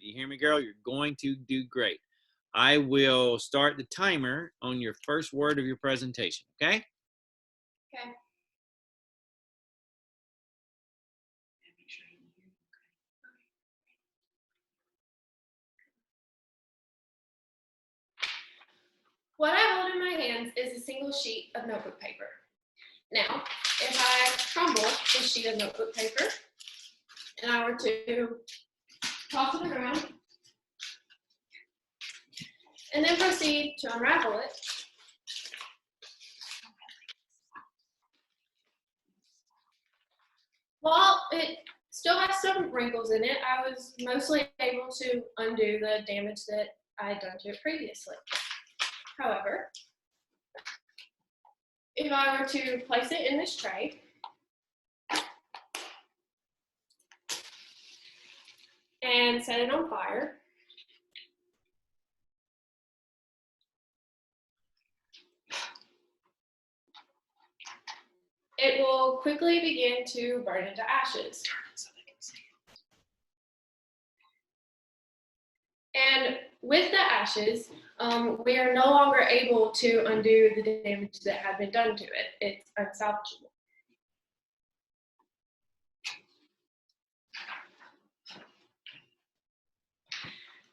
You hear me, girl? You're going to do great. I will start the timer on your first word of your presentation, okay? Okay. What I hold in my hands is a single sheet of notebook paper. Now, if I crumble this sheet of notebook paper and I were to toss it around and then proceed to unravel it, while it still has some wrinkles in it, I was mostly able to undo the damage that I had done to it previously. However, if I were to place it in this tray and set it on fire, it will quickly begin to burn into ashes. And with the ashes, we are no longer able to undo the damage that had been done to it. It's unsalvageable.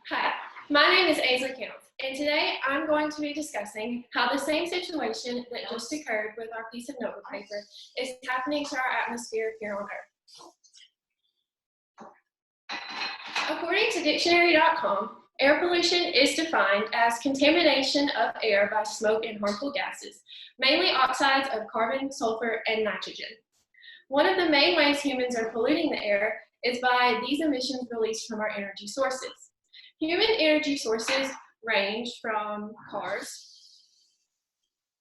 Hi, my name is AICE Global, and today I'm going to be discussing how the same situation that just occurred with our piece of notebook paper is happening to our atmosphere here on Earth. According to dictionary.com, air pollution is defined as contamination of air by smoke and harmful gases, mainly oxides of carbon, sulfur, and nitrogen. One of the main ways humans are polluting the air is by these emissions released from our energy sources. Human energy sources range from cars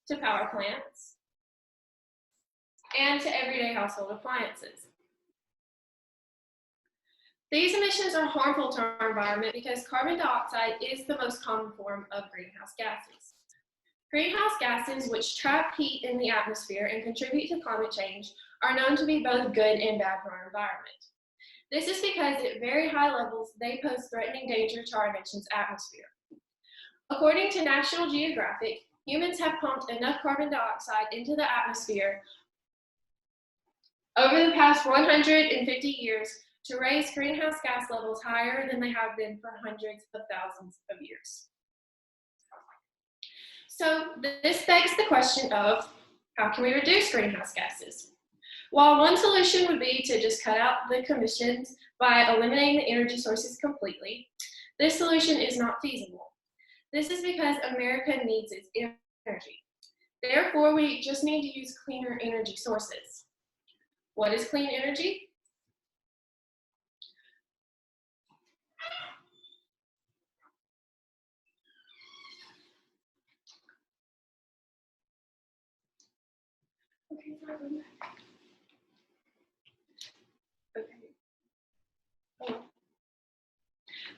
to power plants and to everyday household appliances. These emissions are harmful to our environment because carbon dioxide is the most common form of greenhouse gases. Greenhouse gases, which trap heat in the atmosphere and contribute to climate change, are known to be both good and bad for our environment. This is because at very high levels, they pose threatening danger to our nation's atmosphere. According to National Geographic, humans have pumped enough carbon dioxide into the atmosphere over the past 150 years to raise greenhouse gas levels higher than they have been for hundreds of thousands of years. So this begs the question of, how can we reduce greenhouse gases? While one solution would be to just cut out the emissions by eliminating the energy sources completely, this solution is not feasible. This is because America needs its energy. Therefore, we just need to use cleaner energy sources. What is clean energy?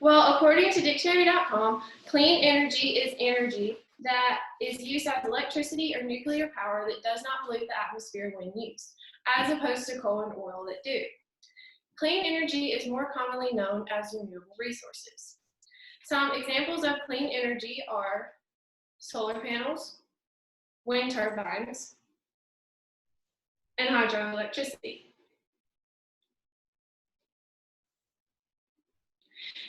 Well, according to dictionary.com, clean energy is energy that is used as electricity or nuclear power that does not pollute the atmosphere when used, as opposed to coal and oil that do. Clean energy is more commonly known as renewable resources. Some examples of clean energy are solar panels, wind turbines, and hydroelectricity.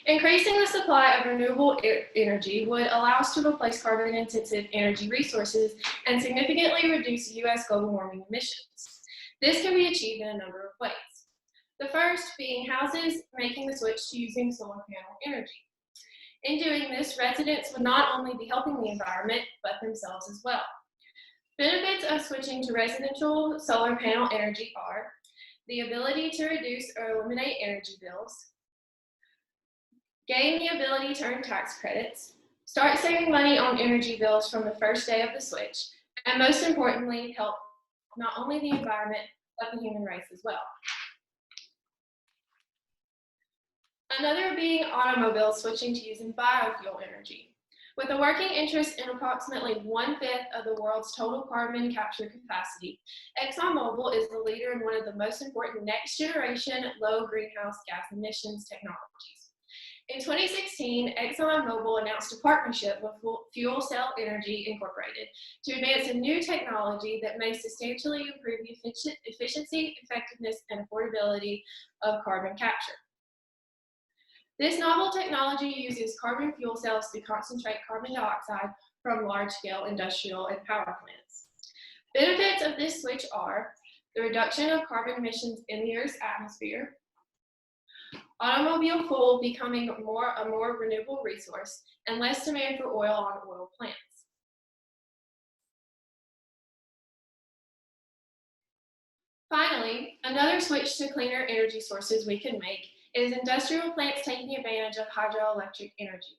Increasing the supply of renewable energy would allow us to replace carbon-intensive energy resources and significantly reduce U.S. global warming emissions. This can be achieved in a number of ways. The first being houses making the switch to using solar panel energy. In doing this, residents would not only be helping the environment, but themselves as well. Benefits of switching to residential solar panel energy are the ability to reduce or eliminate energy bills, gain the ability to earn tax credits, start saving money on energy bills from the first day of the switch, and most importantly, help not only the environment, but the human race as well. Another being automobiles switching to using biofuel energy. With a working interest in approximately 1/5 of the world's total carbon capture capacity, ExxonMobil is the leader in one of the most important next generation low greenhouse gas emissions technologies. In 2016, ExxonMobil announced a partnership with Fuel Cell Energy Incorporated to advance a new technology that may substantially improve the efficiency, effectiveness, and affordability of carbon capture. This novel technology uses carbon fuel cells to concentrate carbon dioxide from large-scale industrial and power plants. Benefits of this switch are the reduction of carbon emissions in the Earth's atmosphere, automobile fuel becoming a more renewable resource, and less demand for oil on oil plants. Finally, another switch to cleaner energy sources we can make is industrial plants taking advantage of hydroelectric energy.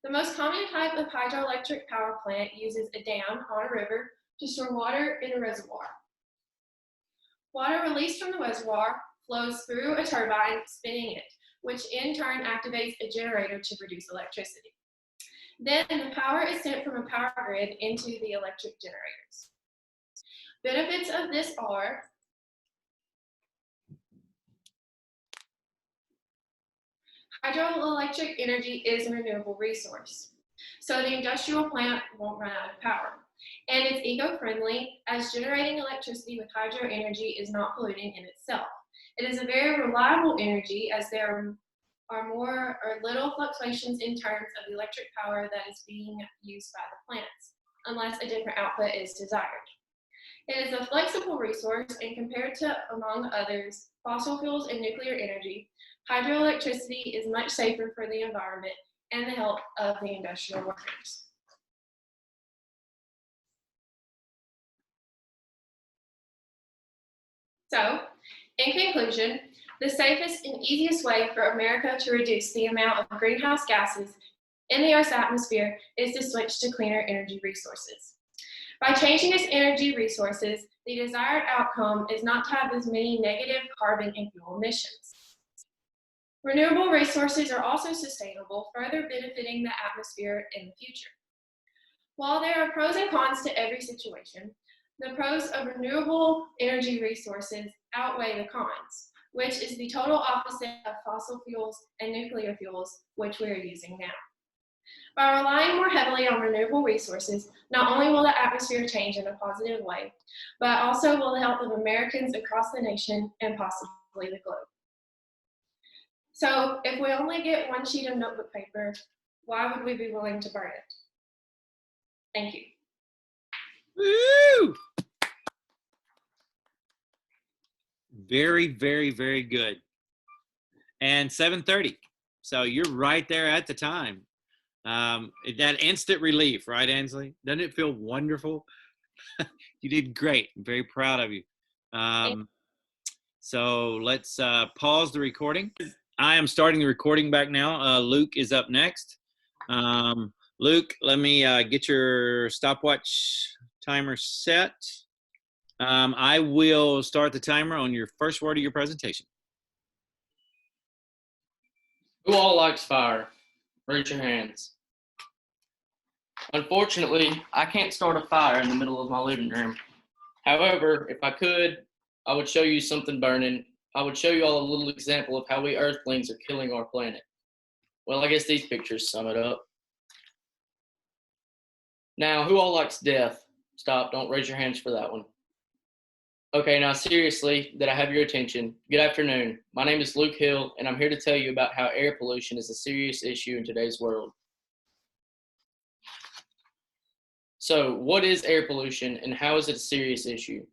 The most common type of hydroelectric power plant uses a dam on a river to store water in a reservoir. Water released from the reservoir flows through a turbine spinning it, which in turn activates a generator to produce electricity. Then the power is sent from a power grid into the electric generators. Benefits of this are hydroelectric energy is a renewable resource, so the industrial plant won't run out of power. And it's eco-friendly, as generating electricity with hydro energy is not polluting in itself. It is a very reliable energy, as there are little fluctuations in terms of the electric power that is being used by the plants, unless a different output is desired. It is a flexible resource, and compared to, among others, fossil fuels and nuclear energy, hydroelectricity is much safer for the environment and the health of the industrial workers. So, in conclusion, the safest and easiest way for America to reduce the amount of greenhouse gases in the Earth's atmosphere is to switch to cleaner energy resources. By changing its energy resources, the desired outcome is not to have as many negative carbon and fuel emissions. Renewable resources are also sustainable, further benefiting the atmosphere in the future. While there are pros and cons to every situation, the pros of renewable energy resources outweigh the cons, which is the total opposite of fossil fuels and nuclear fuels, which we are using now. By relying more heavily on renewable resources, not only will the atmosphere change in a positive way, but also will the health of Americans across the nation and possibly the globe. So if we only get one sheet of notebook paper, why would we be willing to burn it? Thank you. Woo! Very, very, very good. And 7:30. So you're right there at the time. That instant relief, right, Ansley? Doesn't it feel wonderful? You did great. I'm very proud of you. So let's pause the recording. I am starting the recording back now. Luke is up next. Luke, let me get your stopwatch timer set. I will start the timer on your first word of your presentation. Who all likes fire? Raise your hands. Unfortunately, I can't start a fire in the middle of my living room. However, if I could, I would show you something burning. I would show you all a little example of how we Earthlings are killing our planet. Well, I guess these pictures sum it up. Now, who all likes death? Stop, don't raise your hands for that one. Okay, now seriously, that I have your attention. Good afternoon. My name is Luke Hill, and I'm here to tell you about how air pollution is a serious issue in today's world. So, what is air pollution and how is it a serious issue?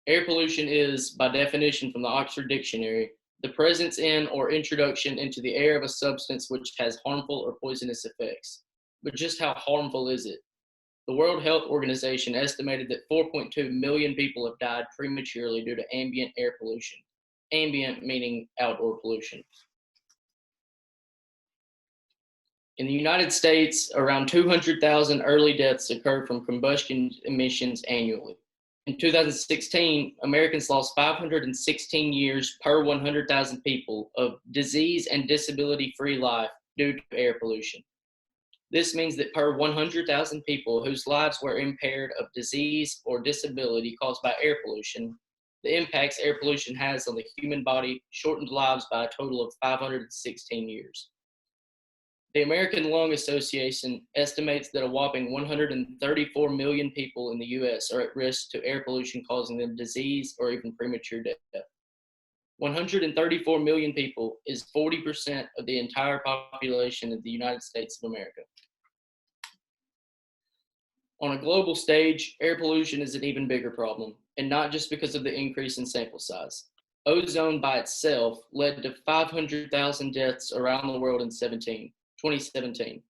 Air pollution is, by definition from the Oxford Dictionary, the presence in or introduction into the air of a substance which has harmful or poisonous effects. But just how harmful is it? The World Health Organization estimated that 4.2 million people have died prematurely due to ambient air pollution. Ambient meaning outdoor pollution. In the United States, around 200,000 early deaths occur from combustion emissions annually. In 2016, Americans lost 516 years per 100,000 people of disease and disability-free life due to air pollution. This means that per 100,000 people whose lives were impaired of disease or disability caused by air pollution, the impacts air pollution has on the human body shortened lives by a total of 516 years. The American Lung Association estimates that a whopping 134 million people in the US are at risk to air pollution causing them disease or even premature death. 134 million people is 40% of the entire population of the United States of America. On a global stage, air pollution is an even bigger problem, and not just because of the increase in sample size. Ozone by itself led to 500,000 deaths around the world in 2017.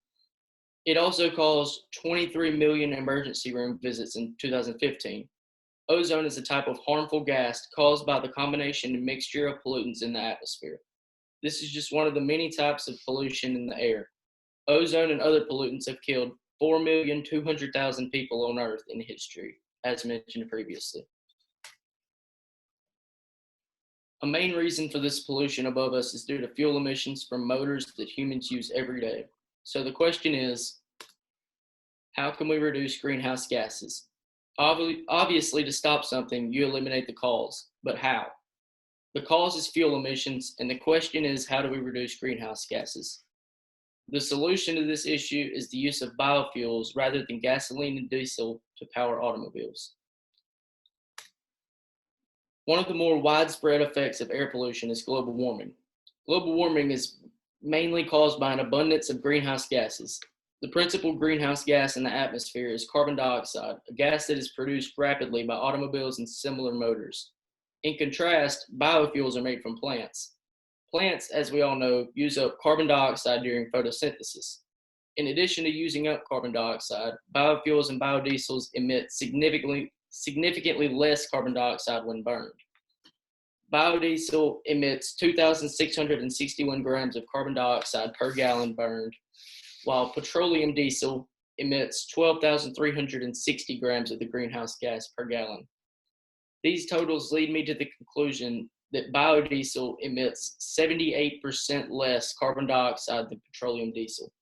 It also caused 23 million emergency room visits in 2015. Ozone is a type of harmful gas caused by the combination and mixture of pollutants in the atmosphere. This is just one of the many types of pollution in the air. Ozone and other pollutants have killed 4,200,000 people on Earth in history, as mentioned previously. A main reason for this pollution above us is due to fuel emissions from motors that humans use every day. So the question is, how can we reduce greenhouse gases? Obviously, to stop something, you eliminate the cause, but how? The cause is fuel emissions, and the question is, how do we reduce greenhouse gases? The solution to this issue is the use of biofuels rather than gasoline and diesel to power automobiles. One of the more widespread effects of air pollution is global warming. Global warming is mainly caused by an abundance of greenhouse gases. The principal greenhouse gas in the atmosphere is carbon dioxide, a gas that is produced rapidly by automobiles and similar motors. In contrast, biofuels are made from plants. Plants, as we all know, use up carbon dioxide during photosynthesis. In addition to using up carbon dioxide, biofuels and biodiesels emit significantly less carbon dioxide when burned. Biodiesel emits 2,661 grams of carbon dioxide per gallon burned, while petroleum diesel emits 12,360 grams of the greenhouse gas per gallon. These totals lead me to the conclusion that biodiesel emits 78% less carbon dioxide than petroleum diesel.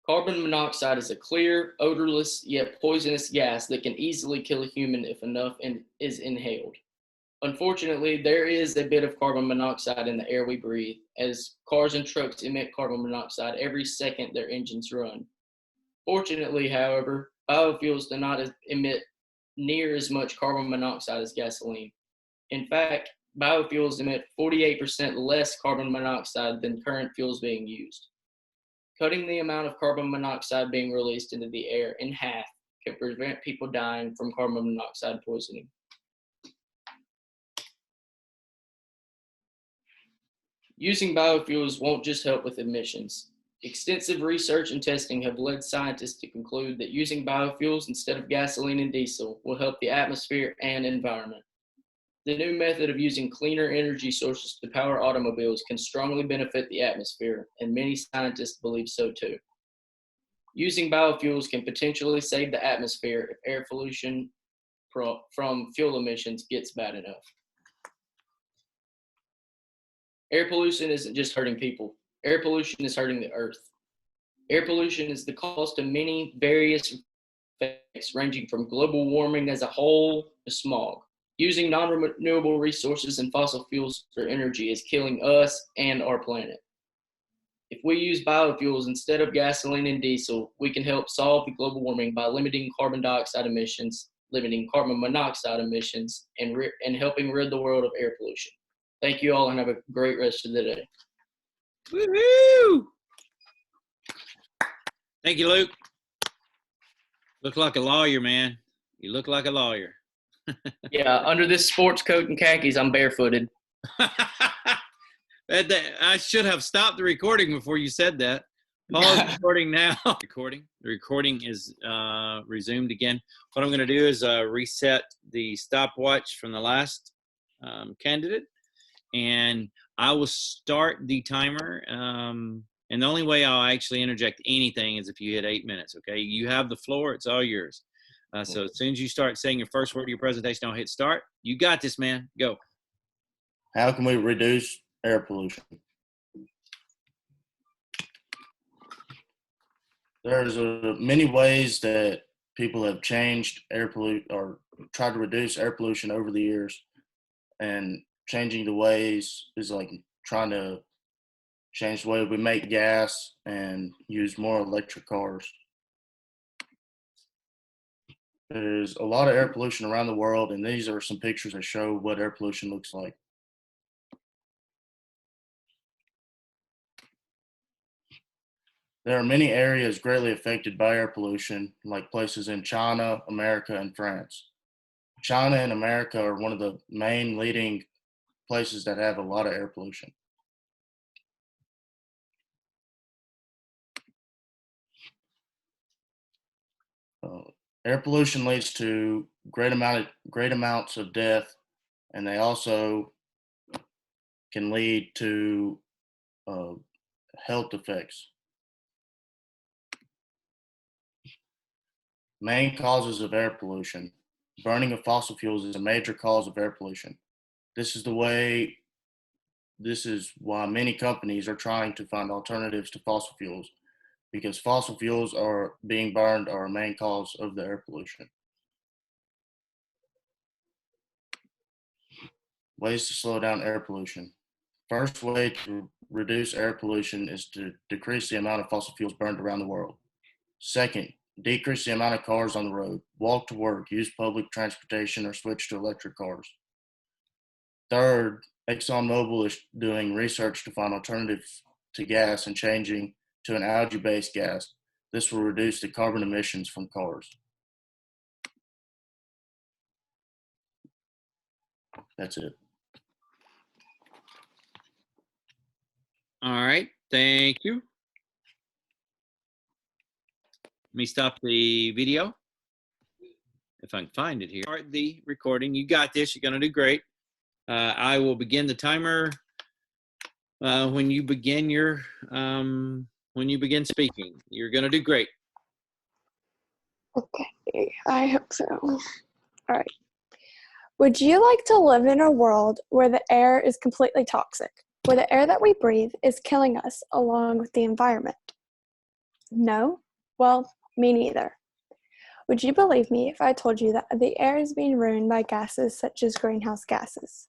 Carbon monoxide is a clear, odorless, yet poisonous gas that can easily kill a human if enough is inhaled. Unfortunately, there is a bit of carbon monoxide in the air we breathe, as cars and trucks emit carbon monoxide every second their engines run. Fortunately, however, biofuels do not emit near as much carbon monoxide as gasoline. In fact, biofuels emit 48% less carbon monoxide than current fuels being used. Cutting the amount of carbon monoxide being released into the air in half can prevent people dying from carbon monoxide poisoning. Using biofuels won't just help with emissions. Extensive research and testing have led scientists to conclude that using biofuels instead of gasoline and diesel will help the atmosphere and environment. The new method of using cleaner energy sources to power automobiles can strongly benefit the atmosphere, and many scientists believe so too. Using biofuels can potentially save the atmosphere if air pollution from fuel emissions gets bad enough. Air pollution isn't just hurting people. Air pollution is hurting the earth. Air pollution is the cause to many various effects, ranging from global warming as a whole to smog. Using non-renewable resources and fossil fuels for energy is killing us and our planet. If we use biofuels instead of gasoline and diesel, we can help solve the global warming by limiting carbon dioxide emissions, limiting carbon monoxide emissions, and helping rid the world of air pollution. Thank you all and have a great rest of the day. Woohoo! Thank you, Luke. Look like a lawyer, man. You look like a lawyer. Yeah, under this sports coat and khakis, I'm barefooted. I should have stopped the recording before you said that. Pause recording now. The recording is resumed again. What I'm going to do is reset the stopwatch from the last candidate, and I will start the timer. And the only way I'll actually interject anything is if you hit 8 minutes, okay? You have the floor. It's all yours. So as soon as you start saying your first word of your presentation, I'll hit start. You got this, man. Go. How can we reduce air pollution? There's many ways that people have changed air pollution or tried to reduce air pollution over the years. And changing the ways is like trying to change the way we make gas and use more electric cars. There's a lot of air pollution around the world, and these are some pictures that show what air pollution looks like. There are many areas greatly affected by air pollution, like places in China, America, and France. China and America are one of the main leading places that have a lot of air pollution. Air pollution leads to great amounts of death, and they also can lead to health effects. Main causes of air pollution. Burning of fossil fuels is a major cause of air pollution. This is why many companies are trying to find alternatives to fossil fuels, because fossil fuels are being burned are a main cause of the air pollution. Ways to slow down air pollution. First way to reduce air pollution is to decrease the amount of fossil fuels burned around the world. Second, decrease the amount of cars on the road. Walk to work, use public transportation, or switch to electric cars. Third, ExxonMobil is doing research to find alternatives to gas and changing to an algae-based gas. This will reduce the carbon emissions from cars. That's it. All right, thank you. Let me stop the video. If I can find it here. Start the recording. You got this. You're going to do great. I will begin the timer when you begin speaking. You're going to do great. Okay, I hope so. All right. Would you like to live in a world where the air is completely toxic, where the air that we breathe is killing us along with the environment? No? Well, me neither. Would you believe me if I told you that the air is being ruined by gases such as greenhouse gases?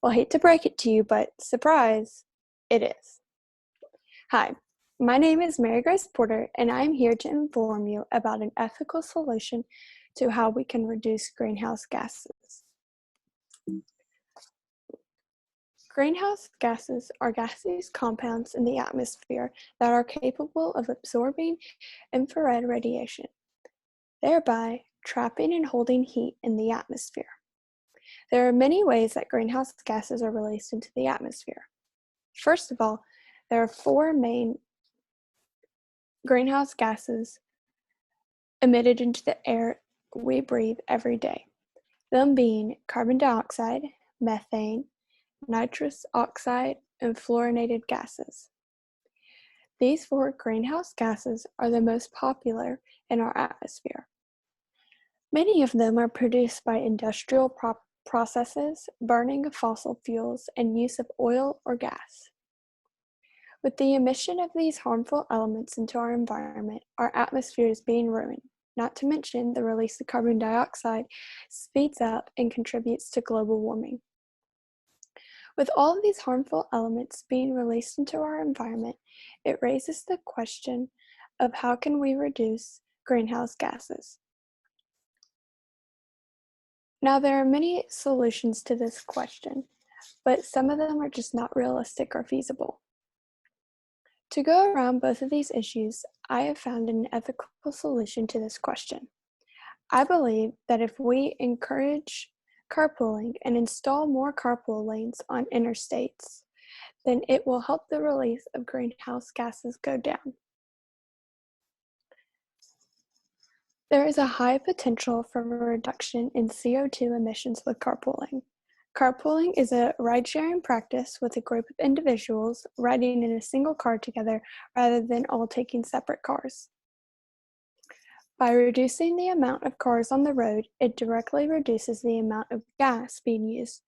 Well, I hate to break it to you, but surprise, it is. Hi, my name is Mary Grace Porter, and I am here to inform you about an ethical solution to how we can reduce greenhouse gases. Greenhouse gases are gaseous compounds in the atmosphere that are capable of absorbing infrared radiation, thereby trapping and holding heat in the atmosphere. There are many ways that greenhouse gases are released into the atmosphere. First of all, there are four main greenhouse gases emitted into the air we breathe every day, them being carbon dioxide, methane, nitrous oxide, and fluorinated gases. These four greenhouse gases are the most popular in our atmosphere. Many of them are produced by industrial processes, burning of fossil fuels, and use of oil or gas. With the emission of these harmful elements into our environment, our atmosphere is being ruined, not to mention the release of carbon dioxide speeds up and contributes to global warming. With all of these harmful elements being released into our environment, it raises the question of how can we reduce greenhouse gases? Now, there are many solutions to this question, but some of them are just not realistic or feasible. To go around both of these issues, I have found an ethical solution to this question. I believe that if we encourage carpooling and install more carpool lanes on interstates, then it will help the release of greenhouse gases go down. There is a high potential for a reduction in CO2 emissions with carpooling. Carpooling is a ride-sharing practice with a group of individuals riding in a single car together rather than all taking separate cars. By reducing the amount of cars on the road, it directly reduces the amount of gas being used,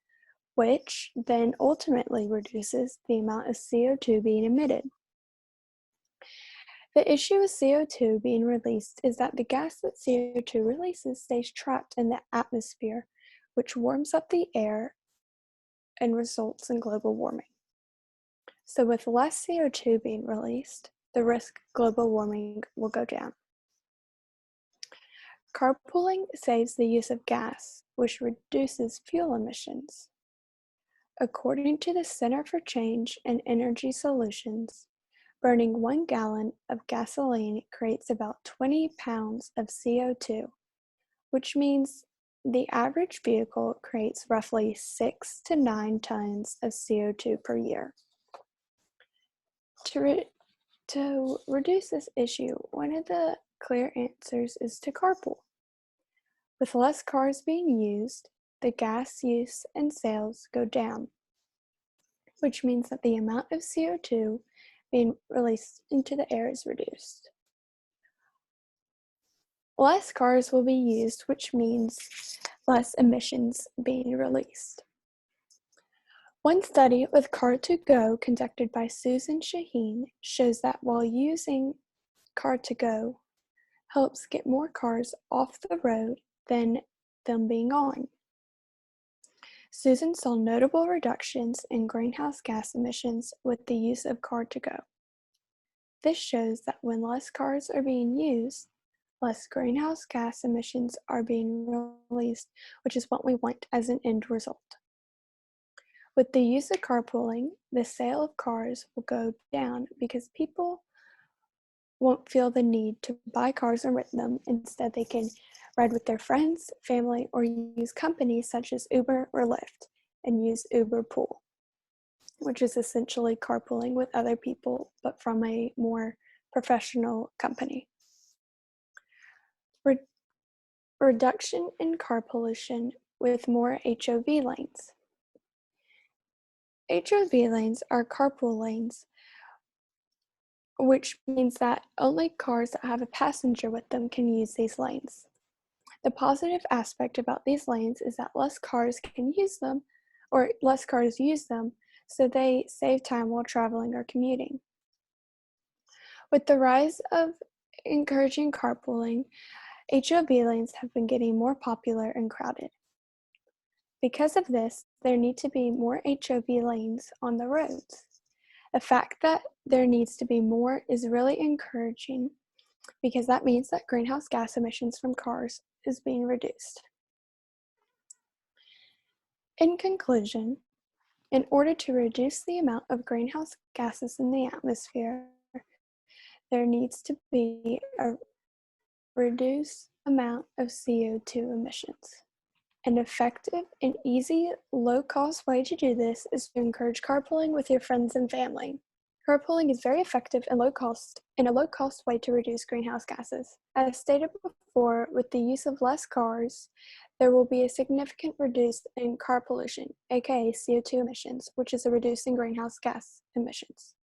which then ultimately reduces the amount of CO2 being emitted. The issue with CO2 being released is that the gas that CO2 releases stays trapped in the atmosphere, which warms up the air and results in global warming. So with less CO2 being released, the risk of global warming will go down. Carpooling saves the use of gas, which reduces fuel emissions. According to the Center for Change and Energy Solutions, burning 1 gallon of gasoline creates about 20 pounds of CO2, which means the average vehicle creates roughly 6 to 9 tons of CO2 per year. To reduce this issue, one of the clear answers is to carpool. With less cars being used, the gas use and sales go down, which means that the amount of CO2 being released into the air is reduced. Less cars will be used, which means less emissions being released. One study with Car2Go conducted by Susan Shaheen shows that while using Car2Go helps get more cars off the road than them being on. Susan saw notable reductions in greenhouse gas emissions with the use of Car2Go. This shows that when less cars are being used, less greenhouse gas emissions are being released, which is what we want as an end result. With the use of carpooling, the sale of cars will go down because people won't feel the need to buy cars and rent them. Instead, they can ride with their friends, family, or use companies such as Uber or Lyft and use Uber Pool, which is essentially carpooling with other people, but from a more professional company. Reduction in car pollution with more HOV lanes. HOV lanes are carpool lanes, which means that only cars that have a passenger with them can use these lanes. The positive aspect about these lanes is that less cars can use them, or less cars use them, so they save time while traveling or commuting. With the rise of encouraging carpooling, HOV lanes have been getting more popular and crowded. Because of this, there need to be more HOV lanes on the roads. The fact that there needs to be more is really encouraging because that means that greenhouse gas emissions from cars is being reduced. In conclusion, in order to reduce the amount of greenhouse gases in the atmosphere, there needs to be a reduced amount of CO2 emissions. An effective and easy, low-cost way to do this is to encourage carpooling with your friends and family. Carpooling is very effective and a low-cost way to reduce greenhouse gases. As stated before, with the use of less cars, there will be a significant reduce in car pollution, aka CO2 emissions, which is a reduce in greenhouse gas emissions.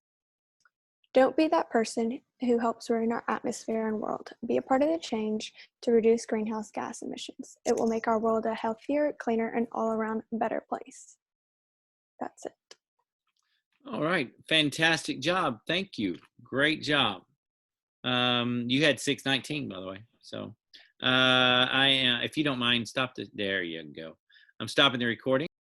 Don't be that person who helps ruin our atmosphere and world. Be a part of the change to reduce greenhouse gas emissions. It will make our world a healthier, cleaner, and all-around better place. That's it. All right. Fantastic job. Thank you. Great job. You had 619, by the way. So if you don't mind, stop there you go. I'm stopping the recording.